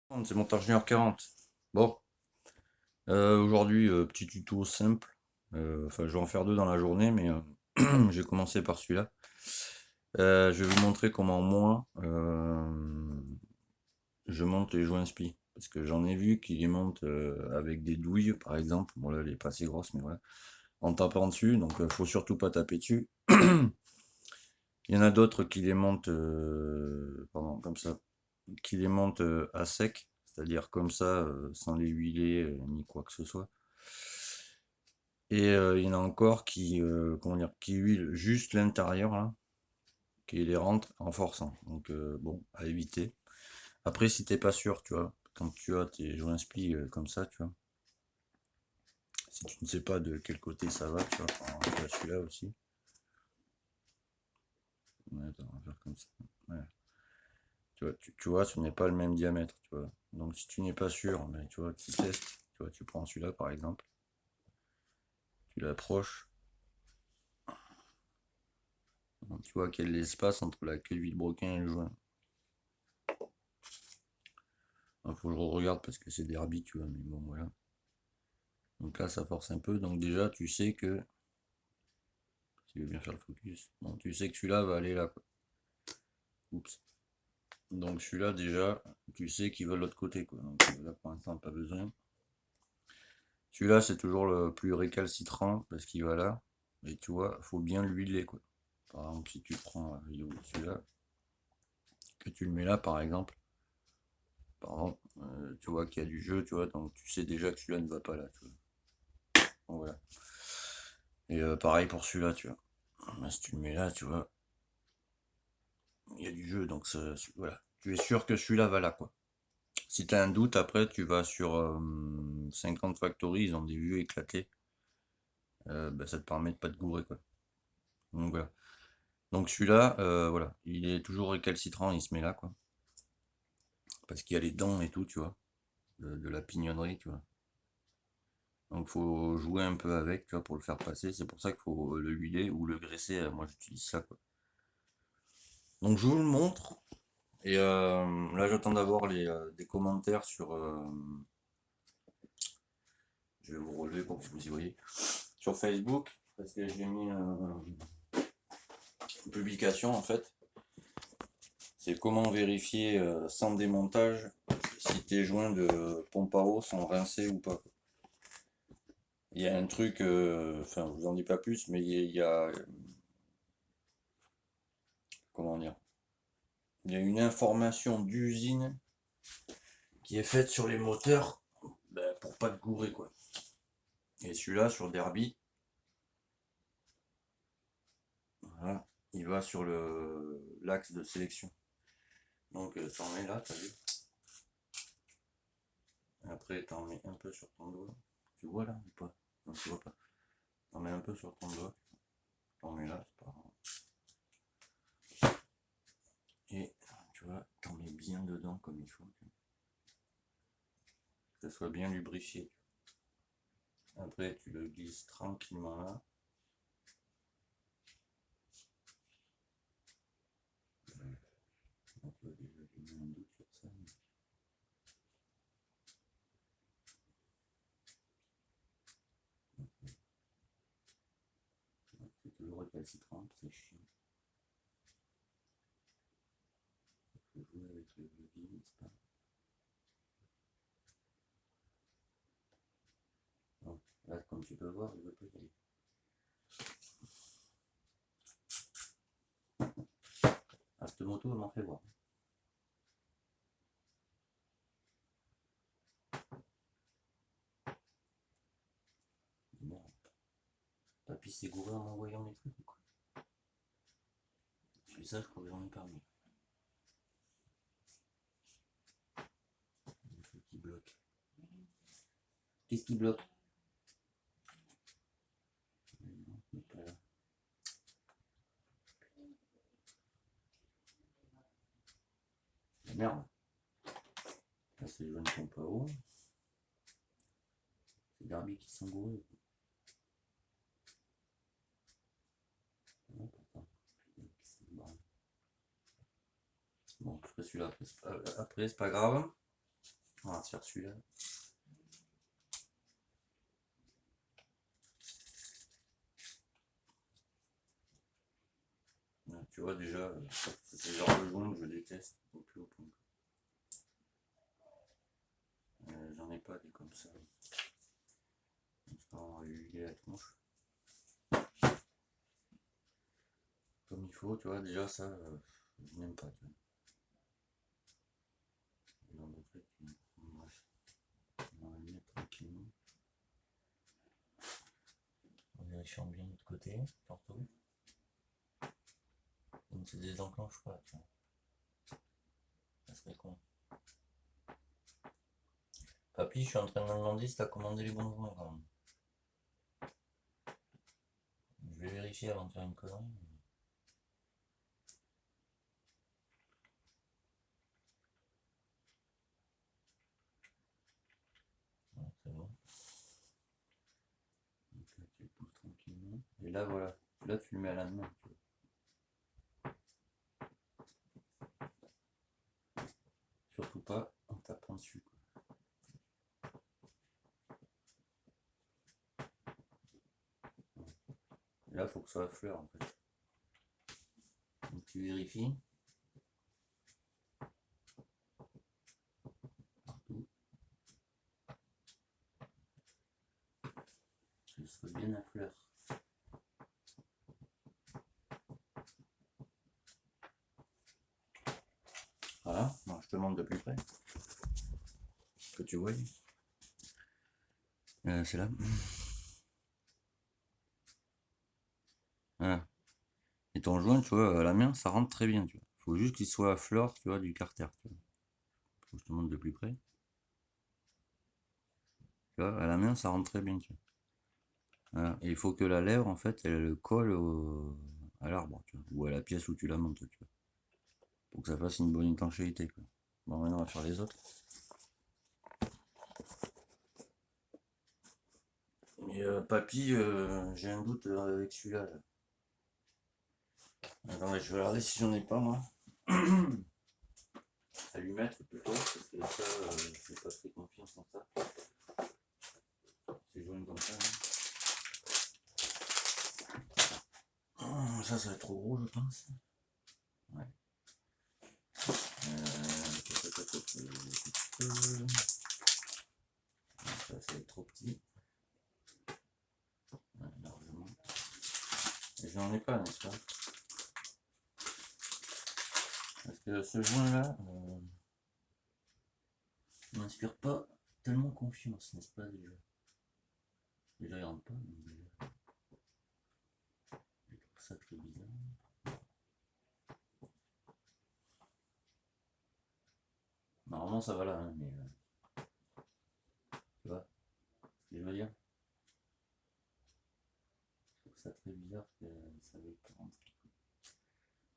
C'est montage junior 40. Bon, aujourd'hui, petit tuto simple. Enfin, je vais en faire deux dans la journée, mais j'ai commencé par celui-là. Je vais vous montrer comment moi, je monte les joints spi. Parce que j'en ai vu qui les montent avec des douilles, par exemple. Bon, là, elle est pas assez grosse, mais voilà. En tapant dessus, donc faut surtout pas taper dessus. Il y en a d'autres qui les montent, pardon, comme ça, qui les montent à sec, c'est-à-dire comme ça, sans les huiler ni quoi que ce soit. Et il y en a encore qui, comment dire, qui huilent juste l'intérieur, là, qui les rentrent en forçant. Donc bon, à éviter. Après, si t'es pas sûr, tu vois, quand tu as tes joints spli comme ça, tu vois, si tu ne sais pas de quel côté ça va, tu vois, tu as celui-là aussi. Ouais, attends, on va faire comme ça. Voilà. Tu vois, ce n'est pas le même diamètre, tu vois. Donc si tu n'es pas sûr, ben, tu vois, tu testes, tu vois, tu prends celui-là par exemple, tu l'approches, donc, tu vois quel est l'espace entre la queue de vilebrequin et le joint. Il faut que je regarde parce que c'est derby, tu vois, mais bon voilà. Donc là ça force un peu, donc déjà tu sais que, si tu veux bien faire le focus, bon, tu sais que celui-là va aller là, quoi. Oups. Donc celui-là déjà, tu sais qu'il va de l'autre côté, quoi. Donc là pour l'instant pas besoin. Celui-là c'est toujours le plus récalcitrant parce qu'il va là, et tu vois, faut bien l'huiler, quoi. Par exemple, si tu prends celui-là, que tu le mets là par exemple, tu vois qu'il y a du jeu, tu vois, donc tu sais déjà que celui-là ne va pas là, tu vois. Donc, voilà. Et pareil pour celui-là, tu vois. Là, si tu le mets là, tu vois, il y a du jeu, donc voilà. Tu es sûr que celui-là va là, quoi. Si tu as un doute, après, tu vas sur 50 Factory, ils ont des vues éclatées. Bah, ça te permet de pas te gourer, quoi. Donc voilà. Donc celui-là, voilà, il est toujours récalcitrant, il se met là, quoi. Parce qu'il y a les dents et tout, tu vois, de la pignonnerie, tu vois. Donc faut jouer un peu avec, tu vois, pour le faire passer. C'est pour ça qu'il faut le huiler ou le graisser. Moi j'utilise ça, quoi. Donc je vous le montre. Et là j'attends d'avoir des commentaires sur. Je vais vous relever pour que vous y voyez. Sur Facebook, parce que j'ai mis une publication en fait. C'est comment vérifier sans démontage si tes joints de pompe à eau sont rincés ou pas. Il y a un truc, enfin, je vous en dis pas plus, mais il y a comment dire, il y a une information d'usine qui est faite sur les moteurs ben, pour pas te gourer, quoi. Et celui-là sur Derby, voilà, il va sur l'axe de sélection. Donc t'en mets là, t'as vu. Après t'en mets un peu sur ton doigt. Tu vois là ou pas? Non, tu vois pas. T'en mets un peu sur ton doigt. T'en mets là, c'est pas grave. Et tu vois, t'en mets bien dedans comme il faut. Que ça soit bien lubrifié. Après tu le glisses tranquillement là. On peut déjà donner un doute sur ça. C'est toujours récalcitrant, c'est chiant. Il faut jouer avec le levier, n'est-ce pas? Donc, là, comme tu peux voir, il ne veut pas y aller. Ah, cette moto, elle m'en fait voir. Merde. Papy s'est gouré en m'envoyant mes trucs ou quoi? Je fais ça, je crois que j'en ai parmi. Il faut qu'il bloque. Qu'est-ce qui bloque? Non, il n'est pas là. Merde. Là, c'est les jeunes pompe à eau. C'est Derby qui sont gourés. Bon, je ferai celui-là après, c'est pas grave. On va se faire celui-là. Tu vois déjà, c'est le genre de joint que je déteste au plus haut point. J'en ai pas des comme ça. On va lui la tronche. Comme il faut, tu vois, déjà ça, je n'aime pas. Tu vois. Bref, on va le mettre tranquillement. En vérifiant bien de l'autre côté, surtout. Il ne se désenclenche pas, tu vois. Ça serait con. Papy, je suis en train de me demander si t'as commandé les bons joints quand même. Je vais vérifier avant de faire une connerie. Ouais, c'est bon. Donc là, tu le pousses tranquillement. Et là, voilà. Là, tu le mets à la main. Tu vois. Surtout pas en tapant dessus. Quoi. Et là, il faut que ça affleure en fait. Donc tu vérifies. Partout. Que ce soit bien à fleur. Voilà, bon, je te montre de plus près. Que tu vois. C'est là. Voilà. Et ton joint, tu vois, à la main, ça rentre très bien, tu vois. Faut juste qu'il soit à fleur, tu vois, du carter, tu vois. Faut que je te montre de plus près. Tu vois, à la main, ça rentre très bien, tu vois. Voilà. Et il faut que la lèvre, en fait, elle colle à l'arbre, tu vois, ou à la pièce où tu la montes, tu vois. Pour que ça fasse une bonne étanchéité, quoi. Bon, maintenant, on va faire les autres. Et papy, j'ai un doute avec celui-là. Là. Attendez, je vais regarder si j'en ai pas, moi. À lui mettre plutôt, parce que ça, je n'ai pas très confiance en ça. C'est jaune comme ça. Hein. Ça va être trop gros, je pense. Ouais. Ça, ça va être trop petit. Ouais, largement. Et je n'en ai pas, n'est-ce pas? Parce que ce joint-là ne m'inspire pas tellement confiance, n'est-ce pas, déjà? Déjà, il rentre pas, mais déjà. Je trouve ça très bizarre. Normalement, ça va là, hein, mais. Tu vois ce que je veux dire? Je trouve ça très bizarre que ça veuille pas rentrer.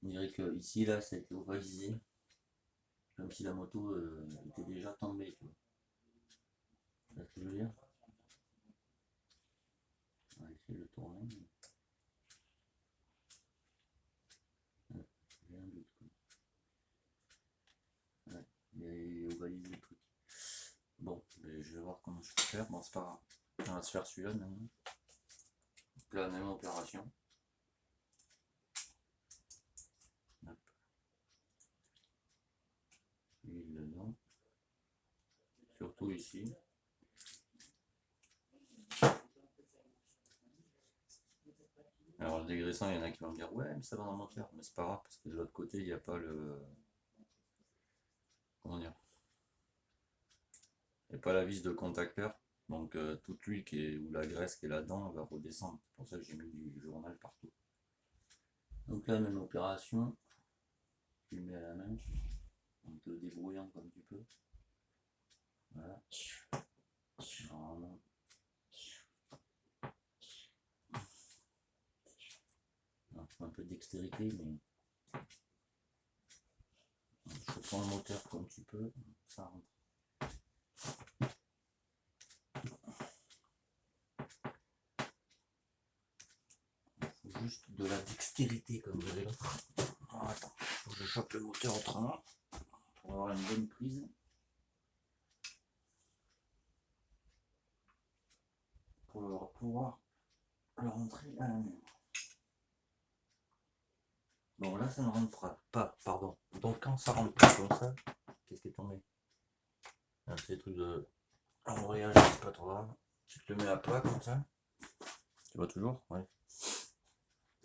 On dirait que ici, là, ça a été ovalisé. Comme si la moto était déjà tombée, tu vois. Tu vois ce que je veux dire? On va essayer de le tourner. Ouais, j'ai un doute, quoi. Ouais, il est ovalisé le truc. Bon, je vais voir comment je peux faire. Bon, c'est pas grave. On va se faire celui-là maintenant. Donc là, même opération. Hop. Huile dedans. Surtout ici. Alors le dégraissant, il y en a qui vont me dire ouais mais ça va dans le moteur, mais c'est pas grave parce que de l'autre côté il n'y a pas le. Comment dire? Il n'y a pas la vis de contacteur. Donc toute l'huile qui est, ou la graisse qui est là-dedans va redescendre. C'est pour ça que j'ai mis du journal partout. Donc là même opération. Tu le mets à la main. En te débrouillant comme tu peux. Voilà. Normalement. Alors, il faut un peu de dextérité, mais en chauffant le moteur comme tu peux, ça rentre. Il faut juste de la dextérité comme vous avez l'autre. Oh, attends, faut que je chope le moteur autrement pour avoir une bonne prise. vais pouvoir le rentrer à la main. Bon, là, ça ne rentre pas, pardon. Donc, quand ça rentre pas comme ça, qu'est-ce qui est tombé? Un petit truc de embrayage, c'est pas trop grave. Tu te le mets à plat comme ça. Tu vois toujours? Ouais.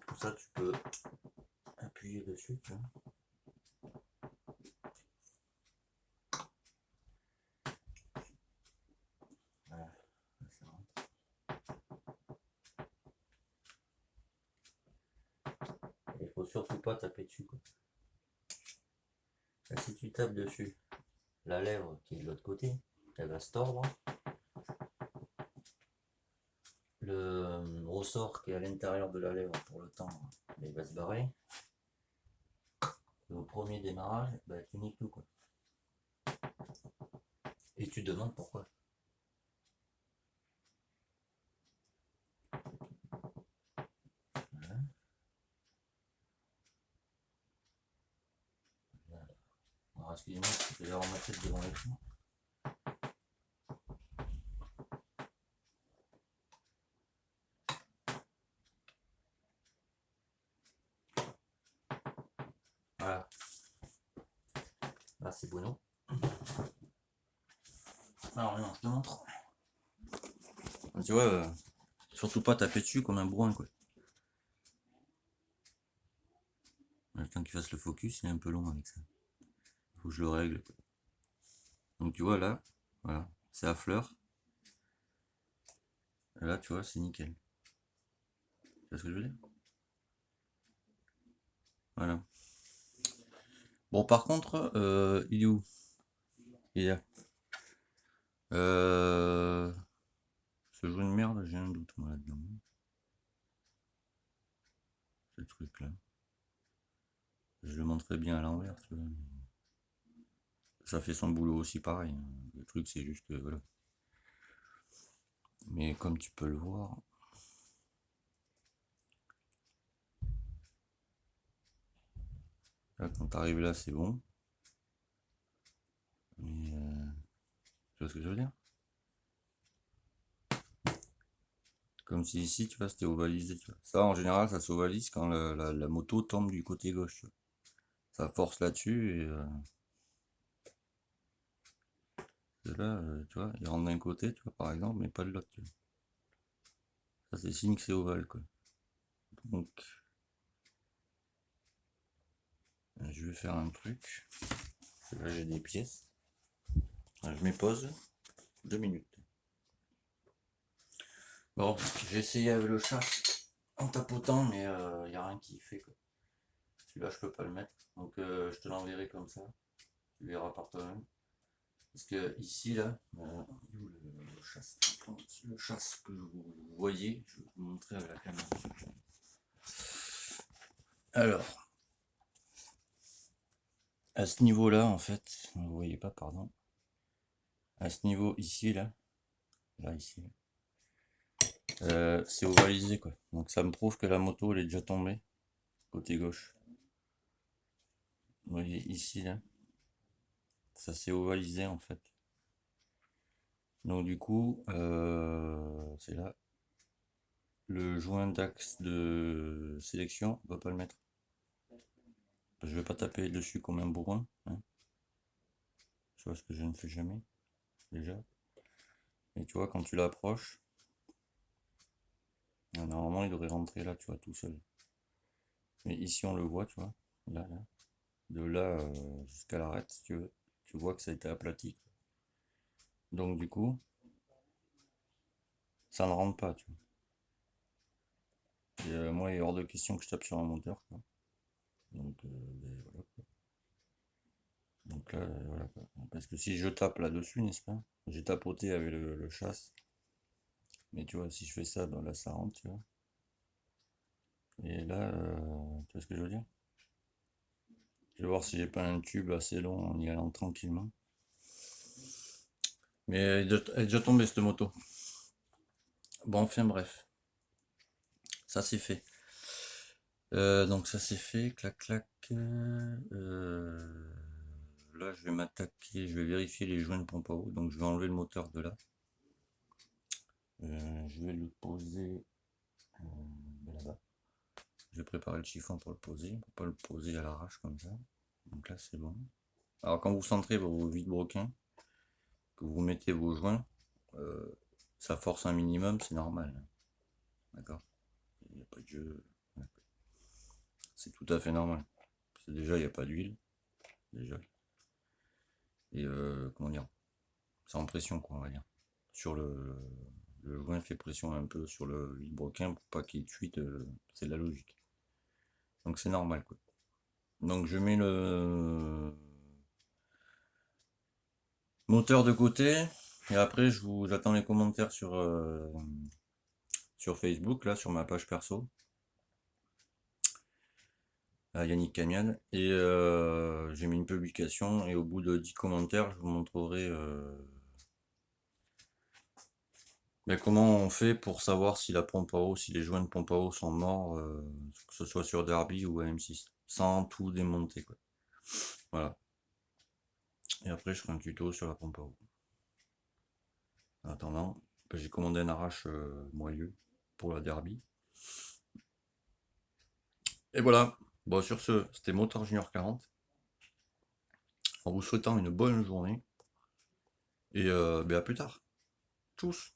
Comme ça, tu peux appuyer dessus, tu vois. Voilà, ça rentre. Il faut surtout pas taper dessus, quoi. Là, si tu tapes dessus, la lèvre qui est de l'autre côté, elle va se tordre. Le ressort qui est à l'intérieur de la lèvre pour le temps, il va se barrer. Et au premier démarrage, bah, tu niques tout, quoi. Et tu te demandes pourquoi. Voilà. Alors, excusez-moi, je vais avoir ma tête devant l'écran. Voilà. Là, c'est Bono. Alors, non, je te montre. Tu vois, surtout pas taper dessus comme un bourrin, quoi. Le temps qu'il fasse le focus, il est un peu long avec ça. Faut que je le règle, quoi. Donc, tu vois, là, voilà, c'est à fleur. Et là, tu vois, c'est nickel. Tu vois ce que je veux dire? Voilà. Bon, par contre, il est où? Il est là. Ce jeu de merde, j'ai un doute, moi, là-dedans. Ce truc-là. Je le montrerai bien à l'envers, tu vois. Ça fait son boulot aussi pareil. Le truc, c'est juste que, voilà. Mais comme tu peux le voir, là, quand t'arrives là, c'est bon. Mais, tu vois ce que je veux dire? Comme si ici, tu vois, c'était ovalisé, tu vois. Ça, en général, ça s'ovalise quand la moto tombe du côté gauche, tu vois. Ça force là-dessus et là, tu vois, il rentre d'un côté, tu vois, par exemple, mais pas de l'autre, tu vois. Ça, c'est signe que c'est ovale, quoi. Donc, je vais faire un truc. Là, j'ai des pièces. Je mets pause. 2 minutes. Bon, j'ai essayé avec le chat en tapotant, mais il n'y a rien qui fait, quoi. Celui-là, je peux pas le mettre. Donc, je te l'enverrai comme ça. Tu verras par toi-même. Parce que ici, là, le chasse, le chasse que vous voyez, je vais vous montrer avec la caméra. Alors, à ce niveau-là, en fait, vous voyez pas, pardon. À ce niveau ici, là, ici, c'est ovalisé, quoi. Donc ça me prouve que la moto, elle est déjà tombée, côté gauche. Vous voyez ici, là, ça s'est ovalisé, en fait. Donc du coup, c'est là. Le joint d'axe de sélection, on va pas le mettre. Je vais pas taper dessus comme un bourrin, hein. Tu vois ce que je ne fais jamais, déjà. Et tu vois, quand tu l'approches, normalement il devrait rentrer là, tu vois, tout seul. Mais ici on le voit, tu vois, là. De là jusqu'à l'arête, si tu veux, tu vois que ça a été aplati. Donc du coup, ça ne rentre pas, tu vois. Et, moi, il est hors de question que je tape sur un moteur, quoi. Donc, ben, voilà, quoi. Donc là, voilà, quoi. Parce que si je tape là-dessus, n'est-ce pas? J'ai tapoté avec le chasse. Mais tu vois, si je fais ça, ben là, ça rentre, tu vois. Et là, tu vois ce que je veux dire? Je vais voir si j'ai pas un tube assez long en y allant tranquillement. Mais elle est déjà tombée, cette moto. Bon, enfin bref. Ça c'est fait. Donc ça c'est fait, clac clac. Là je vais m'attaquer, je vais vérifier les joints de pompe à eau. Donc je vais enlever le moteur de là. Je vais le poser là-bas. Je vais préparer le chiffon pour le poser, pour pas le poser à l'arrache comme ça. Donc là c'est bon. Alors quand vous centrez vos vide-broquins, que vous mettez vos joints, ça force un minimum, c'est normal. D'accord? Il n'y a pas de jeu. C'est tout à fait normal. Parce que déjà il n'y a pas d'huile. Déjà. Et comment dire? C'est en pression quoi on va dire. Sur le joint fait pression un peu sur le vide-broquin pour pas qu'il fuite, c'est de la logique. Donc c'est normal quoi. Donc je mets le moteur de côté et après j'attends les commentaires sur Facebook là sur ma page perso Yannick Camian et j'ai mis une publication et au bout de 10 commentaires je vous montrerai comment on fait pour savoir si la pompe à eau, si les joints de pompe à eau sont morts, que ce soit sur Derby ou AM6, sans tout démonter quoi. Voilà. Et après je ferai un tuto sur la pompe à eau. En attendant, j'ai commandé un arrache moelleux pour la Derby. Et voilà. Bon, sur ce, c'était Motor Junior 40. En vous souhaitant une bonne journée. Et à plus tard. Tchuss.